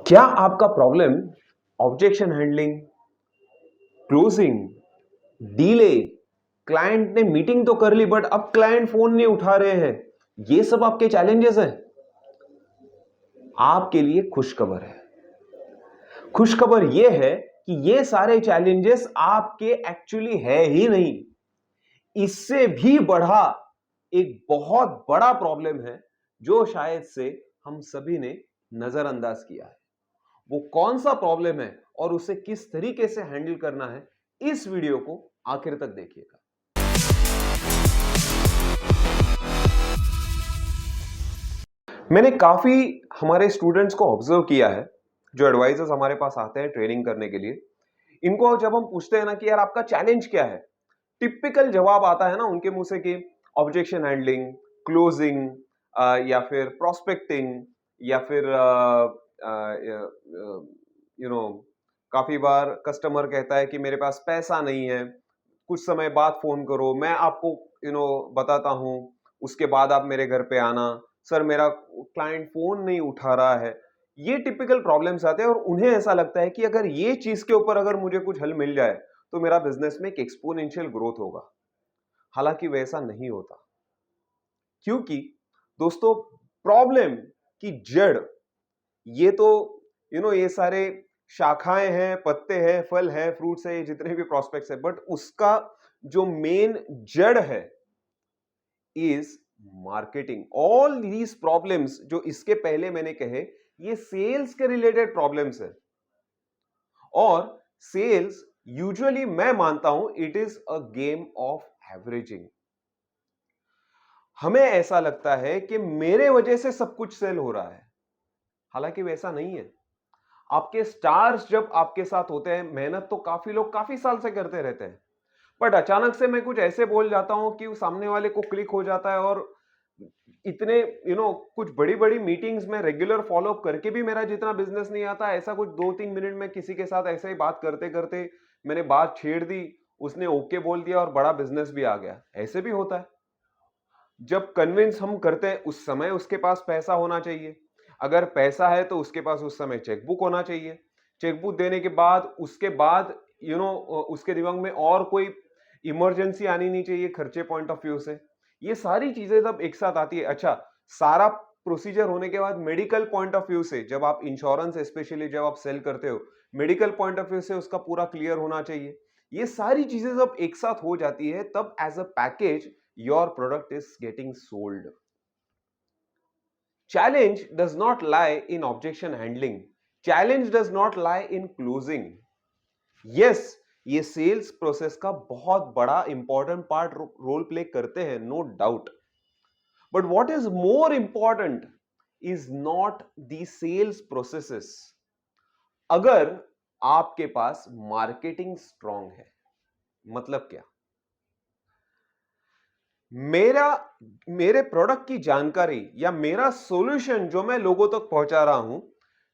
क्या आपका problem objection handling, closing, delay, client ने मीटिंग तो कर ली बट अब क्लाइंट फोन नहीं उठा रहे हैं, ये सब आपके चैलेंजेस हैं? आपके लिए खुशखबर है। खुशखबर यह है कि ये सारे चैलेंजेस आपके एक्चुअली है ही नहीं। इससे भी बढ़ा एक बहुत बड़ा प्रॉब्लम है जो शायद से हम सभी ने नजरअंदाज किया है। वो कौन सा प्रॉब्लम है और उसे किस तरीके से हैंडल करना है, इस वीडियो को आखिर तक देखिएगा। मैंने काफी हमारे स्टूडेंट्स को ऑब्जर्व किया है जो एडवाइजर्स हमारे पास आते हैं ट्रेनिंग करने के लिए। इनको जब हम पूछते हैं ना कि यार आपका चैलेंज क्या है, टिपिकल जवाब आता है ना उनके मुंह से कि ऑब्जेक्शन हैंडलिंग, क्लोजिंग, या फिर प्रोस्पेक्टिंग, या फिर यू नो काफी बार कस्टमर कहता है कि मेरे पास पैसा नहीं है, कुछ समय बाद फोन करो, मैं आपको बताता हूं, उसके बाद आप मेरे घर पे आना, सर मेरा क्लाइंट फोन नहीं उठा रहा है। ये टिपिकल प्रॉब्लम्स आते हैं और उन्हें ऐसा लगता है कि अगर ये चीज के ऊपर अगर मुझे कुछ हल मिल जाए तो मेरा बिजनेस में एक एक्सपोनेंशियल ग्रोथ होगा। हालांकि वैसा नहीं होता, क्योंकि दोस्तों प्रॉब्लम की जड़ ये तो ये सारे शाखाएं हैं, पत्ते हैं, फल है, फ्रूट्स है, ये जितने भी प्रोस्पेक्ट्स है, बट उसका जो मेन जड़ है is marketing. All these problems जो इसके पहले मैंने कहे, ये सेल्स के रिलेटेड प्रॉब्लम्स है। और सेल्स यूजुअली मैं मानता हूं it is a game of averaging. हमें ऐसा लगता है कि मेरे वजह से सब कुछ सेल हो रहा है, हालांकि वैसा नहीं है। आपके स्टार्स जब आपके साथ होते हैं, मेहनत तो काफी लोग काफी साल से करते रहते हैं, बट अचानक से मैं कुछ ऐसे बोल जाता हूं कि सामने वाले को क्लिक हो जाता है और इतने कुछ बड़ी बड़ी मीटिंग्स में रेगुलर फॉलो अप करके भी मेरा जितना बिजनेस नहीं आता, ऐसा कुछ 2-3 मिनट में किसी के साथ ऐसे ही बात करते करते मैंने बात छेड़ दी, उसने ओके बोल दिया और बड़ा बिजनेस भी आ गया। ऐसे भी होता है। जब कन्विंस हम करते हैं उस समय उसके पास पैसा होना चाहिए, अगर पैसा है तो उसके पास उस समय चेकबुक होना चाहिए, चेकबुक देने के बाद उसके बाद उसके दिमाग में और कोई इमरजेंसी आनी नहीं चाहिए खर्चे पॉइंट ऑफ व्यू से। ये सारी चीजें जब एक साथ आती है, अच्छा सारा प्रोसीजर होने के बाद मेडिकल पॉइंट ऑफ व्यू से, जब आप इंश्योरेंस स्पेशली जब आप सेल करते हो, मेडिकल पॉइंट ऑफ व्यू से उसका पूरा क्लियर होना चाहिए। ये सारी चीजें जब एक साथ हो जाती है तब as a package your product is getting sold. Challenge does not lie in objection handling. Challenge does not lie in closing. Yes, ये सेल्स प्रोसेस का बहुत बड़ा इंपॉर्टेंट पार्ट रोल प्ले करते हैं, no doubt. But what is more important is not the sales processes. अगर आपके पास marketing strong है, मतलब क्या? मेरे प्रोडक्ट की जानकारी या मेरा सॉल्यूशन जो मैं लोगों तक पहुंचा रहा हूं,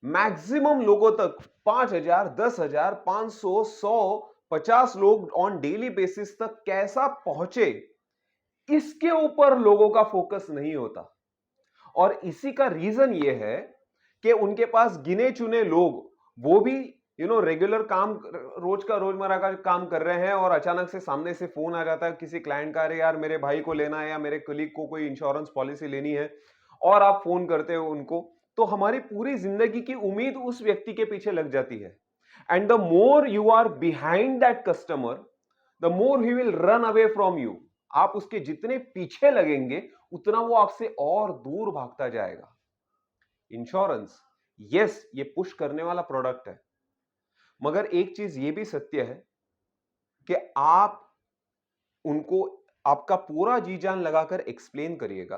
मैक्सिमम लोगों तक 5,000, 10,000, 500, 100, 50 लोग ऑन डेली बेसिस तक कैसा पहुंचे, इसके ऊपर लोगों का फोकस नहीं होता। और इसी का रीजन यह है कि उनके पास गिने चुने लोग, वो भी रेगुलर काम, रोज का रोजमर्रा का काम कर रहे हैं, और अचानक से सामने से फोन आ जाता है किसी क्लाइंट का, अरे यार मेरे भाई को लेना है या मेरे कलीग को कोई इंश्योरेंस पॉलिसी लेनी है, और आप फोन करते हो उनको, तो हमारी पूरी जिंदगी की उम्मीद उस व्यक्ति के पीछे लग जाती है। And the more you are behind that customer, the more he will run away from you. आप उसके जितने पीछे लगेंगे उतना वो आपसे और दूर भागता जाएगा। इंश्योरेंस, यस, ये पुश करने वाला प्रोडक्ट है, मगर एक चीज ये भी सत्य है कि आप उनको आपका पूरा जी जान लगाकर एक्सप्लेन करिएगा।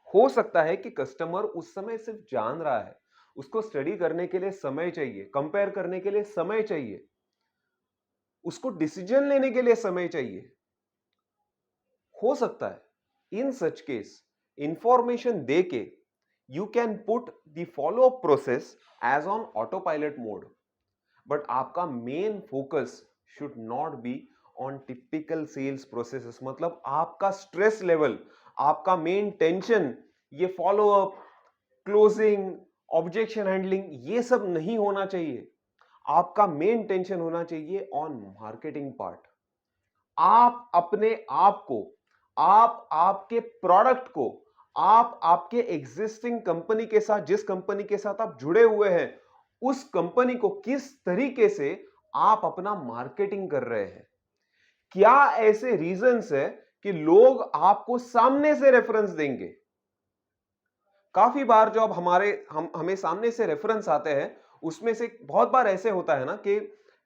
हो सकता है कि कस्टमर उस समय सिर्फ जान रहा है, उसको स्टडी करने के लिए समय चाहिए, कंपेयर करने के लिए समय चाहिए, उसको डिसीजन लेने के लिए समय चाहिए। हो सकता है इन सच केस इंफॉर्मेशन देके you can put the follow up process as on autopilot mode, but आपका main focus should not be on typical sales processes. मतलब आपका स्ट्रेस लेवल, आपका मेन टेंशन ये follow up, closing objection handling, ये सब नहीं होना चाहिए। आपका मेन टेंशन होना चाहिए ऑन मार्केटिंग पार्ट। आप अपने आप को, आप आपके प्रोडक्ट को, आप आपके एग्जिस्टिंग कंपनी के साथ, जिस कंपनी के साथ आप जुड़े हुए हैं, उस कंपनी को किस तरीके से आप अपना मार्केटिंग कर रहे हैं। क्या ऐसे रीजंस है कि लोग आपको सामने से रेफरेंस देंगे? काफी बार जो अब हमें सामने से रेफरेंस आते हैं, उसमें से बहुत बार ऐसे होता है ना कि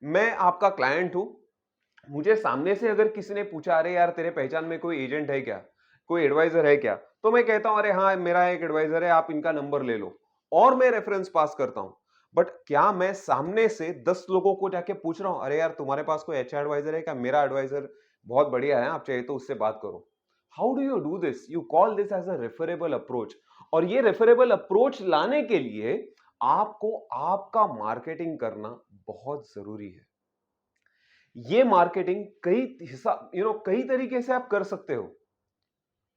मैं आपका क्लाइंट हूं, मुझे सामने से अगर किसी ने पूछा, अरे यार तेरे पहचान में कोई एजेंट है क्या, कोई एडवाइजर है क्या, तो मैं कहता हूं अरे हाँ मेरा एक एडवाइजर है, आप इनका नंबर ले लो, और मैं रेफरेंस पास करता हूं। बट क्या मैं सामने से 10 लोगों को जाके पूछ रहा हूं, अरे यार तुम्हारे पास कोई अच्छा एडवाइजर है क्या, मेरा एडवाइजर बहुत बढ़िया है, आप चाहिए तो उससे बात करो। How do you do this? You call this as a referable approach. और ये रेफरेबल अप्रोच लाने के लिए आपको आपका मार्केटिंग करना बहुत जरूरी है। ये मार्केटिंग कई तरीके से आप कर सकते हो।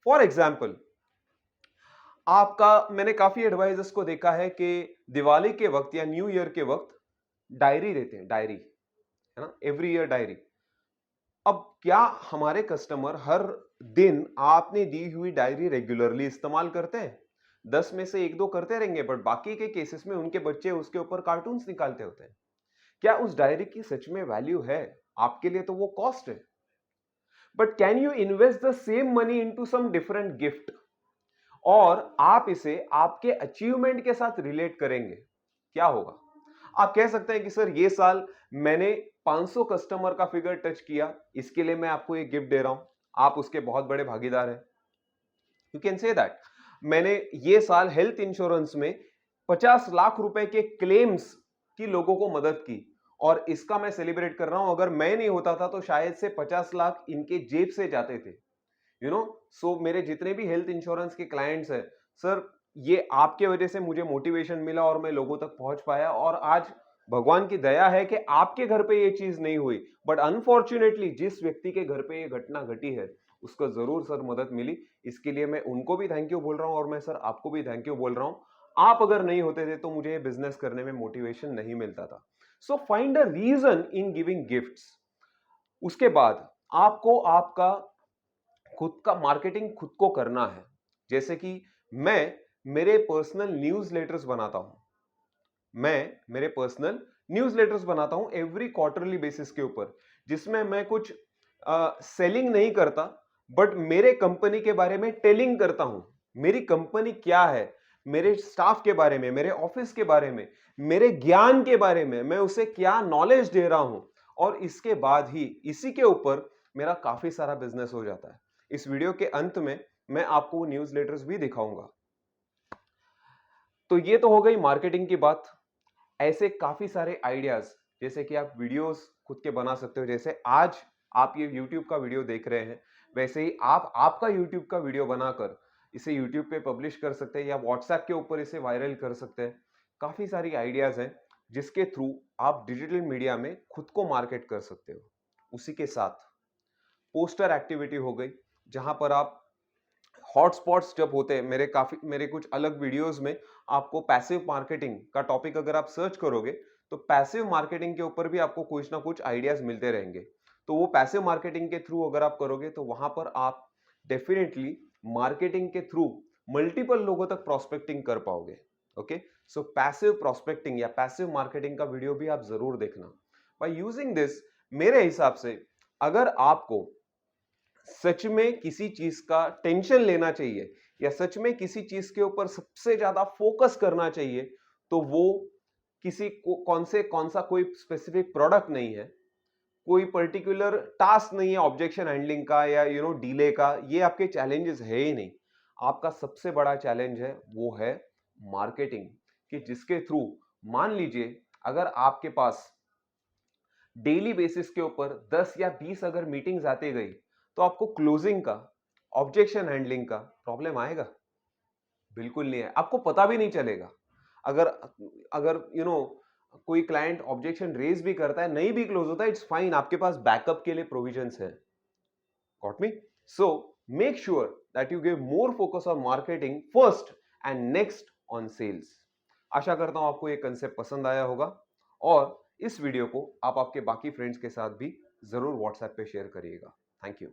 फॉर एग्जाम्पल, आपका मैंने काफी एडवाइजर्स को देखा है कि दिवाली के वक्त या न्यू ईयर के वक्त डायरी देते हैं, डायरी, है ना, एवरी ईयर डायरी। अब क्या हमारे कस्टमर हर दिन आपने दी हुई डायरी रेगुलरली इस्तेमाल करते हैं? 10 में से 1-2 करते रहेंगे, बट बाकी के केसेस में उनके बच्चे उसके ऊपर कार्टून्स निकालते होते हैं। क्या उस डायरी की सच में वैल्यू है? आपके लिए तो वो कॉस्ट है। But can you invest the same money into some different gift, और आप इसे आपके अचीवमेंट के साथ रिलेट करेंगे? क्या होगा? आप कह सकते हैं कि सर ये साल मैंने 500 कस्टमर का फिगर टच किया, इसके लिए मैं आपको एक गिफ्ट दे रहा हूं, आप उसके बहुत बड़े भागीदार हैं। यू कैन से दैट मैंने ये साल हेल्थ इंश्योरेंस में 50 लाख रुपए के क्लेम्स की लोगों को मदद की, और इसका मैं सेलिब्रेट कर रहा हूं। अगर मैं नहीं होता था तो शायद से 50 लाख इनके जेब से जाते थे। सो मेरे जितने भी हेल्थ इंश्योरेंस के क्लाइंट्स हैं, सर ये आपके वजह से मुझे मोटिवेशन मिला और मैं लोगों तक पहुंच पाया, और आज भगवान की दया है कि आपके घर पे ये चीज नहीं हुई, बट अनफॉर्चुनेटली जिस व्यक्ति के घर पे ये घटना घटी है, उसको जरूर सर मदद मिली। इसके लिए मैं उनको भी थैंक यू बोल रहा हूं, और मैं सर आपको भी थैंक यू बोल रहा हूं। आप अगर नहीं होते थे तो मुझे बिजनेस करने में मोटिवेशन नहीं मिलता था। So find a reason in giving gifts. उसके बाद आपको आपका खुद का मार्केटिंग खुद को करना है। जैसे कि मैं मेरे पर्सनल न्यूज़लेटर्स बनाता हूं, एवरी क्वार्टरली बेसिस के ऊपर, जिसमें मैं कुछ सेलिंग नहीं करता, बट मेरे कंपनी के बारे में टेलिंग करता हूं। मेरी कंपनी क्या है, मेरे स्टाफ के बारे में, मेरे ऑफिस के बारे में, मेरे ज्ञान के बारे में, मैं उसे क्या नॉलेज दे रहा हूं, और इसके बाद ही इसी के ऊपर मेरा काफी सारा बिजनेस हो जाता है। इस वीडियो के अंत में मैं आपको न्यूज़लेटर्स भी दिखाऊंगा। तो ये तो हो गई मार्केटिंग की बात। ऐसे काफी सारे आइडियाज, जैसे कि आप वीडियोस खुद के बना सकते हो। जैसे आज आप ये YouTube का वीडियो देख रहे हैं, वैसे ही आप आपका YouTube का वीडियो बनाकर इसे YouTube पे पब्लिश कर सकते हैं, या WhatsApp के ऊपर इसे वायरल कर सकते हैं। काफी सारी आइडियाज हैं जिसके थ्रू आप डिजिटल मीडिया में खुद को मार्केट कर सकते हो। उसी के साथ पोस्टर एक्टिविटी हो गई, जहां पर आप हॉटस्पॉट्स जब होते हैं, मेरे कुछ अलग वीडियोस में आपको पैसिव मार्केटिंग का टॉपिक अगर आप सर्च करोगे, तो पैसिव मार्केटिंग के ऊपर भी आपको कुछ ना कुछ आइडियाज मिलते रहेंगे। तो वो पैसिव मार्केटिंग के थ्रू अगर आप करोगे, तो वहां पर आप डेफिनेटली मार्केटिंग के थ्रू मल्टीपल लोगों तक प्रोस्पेक्टिंग कर पाओगे। ओके, सो पैसिव प्रोस्पेक्टिंग या पैसिव मार्केटिंग का वीडियो भी आप जरूर देखना। बाय यूजिंग दिस, मेरे हिसाब से अगर आपको सच में किसी चीज का टेंशन लेना चाहिए, या सच में किसी चीज के ऊपर सबसे ज्यादा फोकस करना चाहिए, तो वो किसी को कौन सा कोई स्पेसिफिक प्रोडक्ट नहीं है, कोई पर्टिकुलर टास्क नहीं है ऑब्जेक्शन हैंडलिंग का या डीले का। ये आपके चैलेंजेस है ही नहीं। आपका सबसे बड़ा चैलेंज है वो है मार्केटिंग, कि जिसके थ्रू, मान लीजिए अगर आपके पास डेली बेसिस के ऊपर 10 या 20 अगर मीटिंग्स आती गई, तो आपको क्लोजिंग का, ऑब्जेक्शन हैंडलिंग का प्रॉब्लम आएगा? बिल्कुल नहीं है, आपको पता भी नहीं चलेगा। अगर अगर कोई क्लाइंट ऑब्जेक्शन रेज भी करता है, नहीं भी क्लोज होता है, इट्स फाइन, आपके पास बैकअप के लिए प्रोविजंस है। Got me? So make sure that you give more focus on marketing first and next on sales. आशा करता हूं आपको ये कंसेप्ट पसंद आया होगा और इस वीडियो को आप आपके बाकी फ्रेंड्स के साथ भी जरूर व्हाट्सएप पे शेयर करिएगा। Thank you.